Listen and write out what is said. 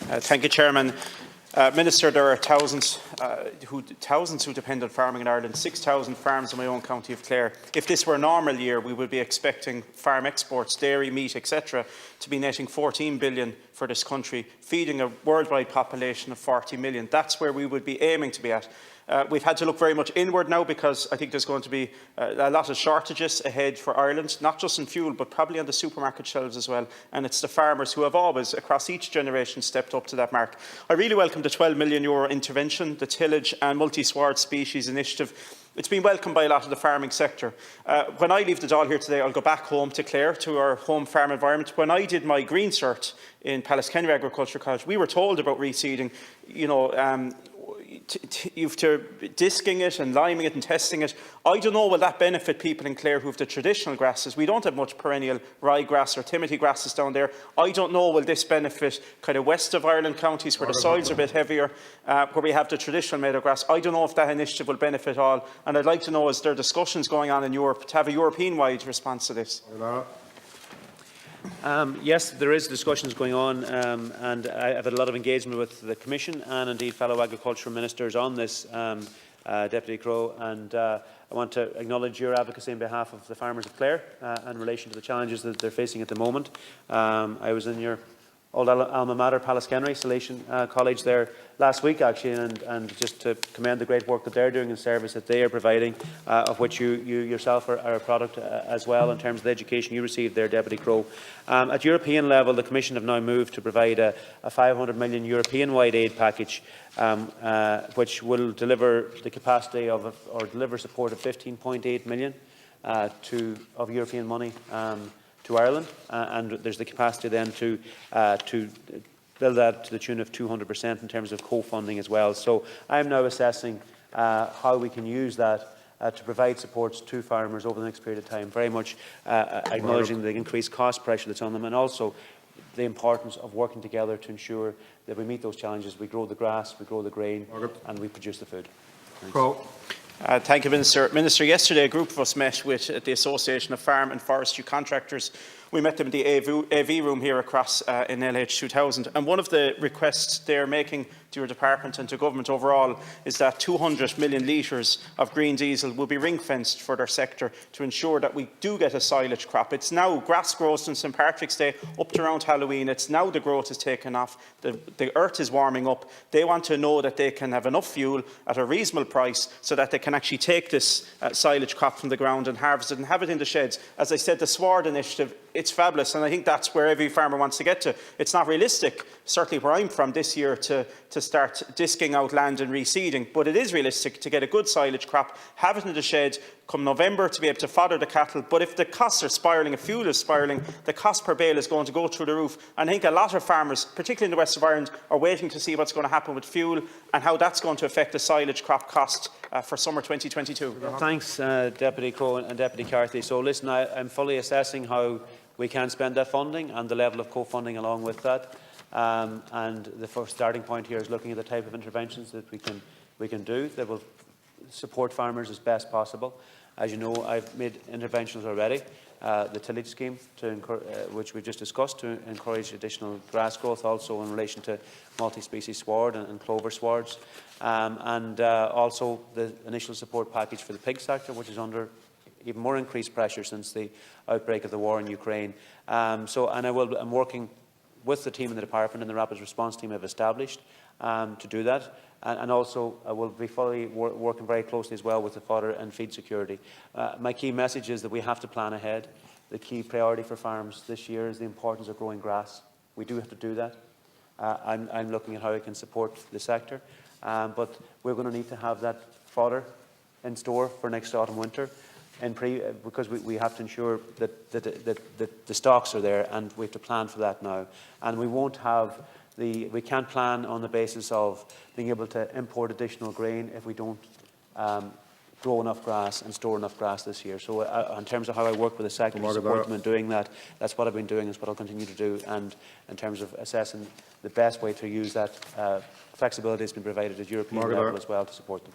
Thank you, Chairman. Minister, there are thousands who depend on farming in Ireland, 6,000 farms in my own county of Clare. If this were a normal year, we would be expecting farm exports, dairy, meat, etc., to be netting 14 billion for this country, feeding a worldwide population of 40 million. That's where we would be aiming to be at. We've had to look very much inward now because I think there's going to be a lot of shortages ahead for Ireland, not just in fuel but probably on the supermarket shelves as well, and it's the farmers who have always, across each generation, stepped up to that mark. I really welcome the €12 million intervention, the tillage and multi-sward species initiative. It's been welcomed by a lot of the farming sector. When I leave the Dáil here today, I'll go back home to Clare, to our home farm environment. When I did my green cert in Pallaskenry Agriculture College, we were told about reseeding. You've to disking it and liming it and testing it. I don't know will that benefit people in Clare who have the traditional grasses. We don't have much perennial ryegrass or timothy grasses down there. I don't know will this benefit kind of west of Ireland counties where the soils are a bit heavier, where we have the traditional meadow grass. I don't know if that initiative will benefit all, and I'd like to know, is there discussions going on in Europe to have a European-wide response to this? Yes, there is discussions going on, and I've had a lot of engagement with the Commission and indeed fellow agricultural ministers on this, Deputy Crowe, and I want to acknowledge your advocacy on behalf of the farmers of Clare in relation to the challenges that they're facing at the moment. I was in your old alma mater, Pallaskenry Salesian College there last week actually, and just to commend the great work that they're doing and service that they are providing, of which you yourself are a product as well in terms of the education you received there, Deputy Crowe. At European level, the Commission have now moved to provide a 500 million European-wide aid package, which will deliver the capacity of, or deliver support of 15.8 million of European money to Ireland, and there's the capacity then to build that to the tune of 200% in terms of co-funding as well. So I'm now assessing how we can use that to provide supports to farmers over the next period of time, very much acknowledging the increased cost pressure that's on them, and also the importance of working together to ensure that we meet those challenges. We grow the grass, we grow the grain, and we produce the food. Thank you, Minister. Minister, yesterday a group of us met with the Association of Farm and Forestry Contractors. We met them in the AV room here across in LH 2000, and one of the requests they're making to your department and to government overall is that 200 million litres of green diesel will be ring-fenced for their sector to ensure that we do get a silage crop. It's now grass growth since St Patrick's Day up to around Halloween. It's now the growth is taken off. The earth is warming up. They want to know that they can have enough fuel at a reasonable price so that they can actually take this silage crop from the ground and harvest it and have it in the sheds. As I said, the Sward initiative, it's fabulous, and I think that's where every farmer wants to get to. It's not realistic, certainly where I'm from this year, to start disking out land and reseeding, but it is realistic to get a good silage crop, have it in the shed come November to be able to fodder the cattle. But if the costs are spiralling, if fuel is spiralling, the cost per bale is going to go through the roof. And I think a lot of farmers, particularly in the west of Ireland, are waiting to see what's going to happen with fuel and how that's going to affect the silage crop cost for summer 2022. Thanks, Deputy Crowe and Deputy Carthy. So listen, I'm fully assessing how we can spend that funding and the level of co-funding along with that. And the first starting point here is looking at the type of interventions that we can do that will support farmers as best possible. As you know, I've made interventions already. The tillage scheme, which we've just discussed, to encourage additional grass growth, also in relation to multi-species sward and clover swards, and also the initial support package for the pig sector, which is under even more increased pressure since the outbreak of the war in Ukraine. I'm working with the team in the department and the rapid response team I've established to do that. And also I will be fully working very closely as well with the fodder and feed security. My key message is that we have to plan ahead. The key priority for farms this year is the importance of growing grass. We do have to do that. I'm looking at how I can support the sector, but we're going to need to have that fodder in store for next autumn winter, because we have to ensure that the stocks are there, and we have to plan for that now. And we won't have we can't plan on the basis of being able to import additional grain if we don't grow enough grass and store enough grass this year. So in terms of how I work with the sector to support them in doing that, that's what I've been doing, is what I'll continue to do. And in terms of assessing the best way to use that flexibility that's been provided at European level as well to support them.